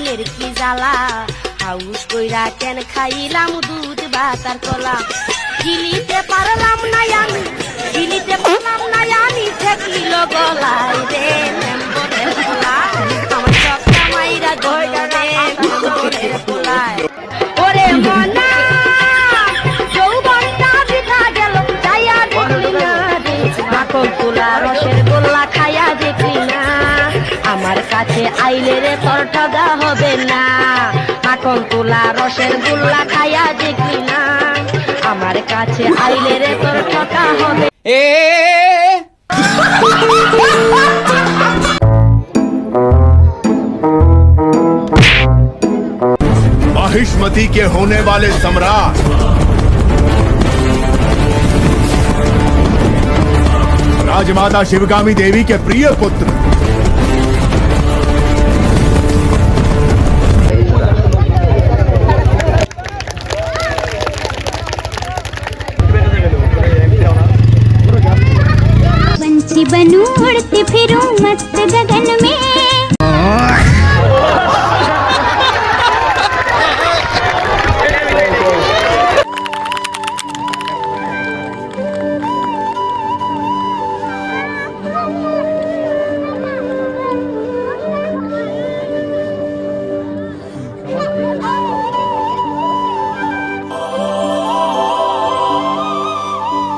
মনের কি জ্বালা, হাউস কইরা কেন খাইলাম দুধ ভাতার কলা। গিলিতে পারলাম না আমি, গিলিতে পারলাম না আমি, ঠেকিল গলায় রে মেম্বরের পোলায়, আমার চক্কা মাইরা ধরে মেম্বরের পোলায়। ওরে মনা যৌবনটা বৃথা গেল, যাইয়া দেখলি না রে মাখন তোলা রসের গোল্লা খাইয়া দেখলি না, আমার কাছে আইলে রে তোর ঠগা হবে না। মাখন তোলা রসের গোল্লা খাইয়া দেখলি না, আমার কাছে আইলে রে তোর ঠগা হবে। महिष्मति के होने वाले सम्राट राजमाता शिवगामी देवी के प्रिय पुत्र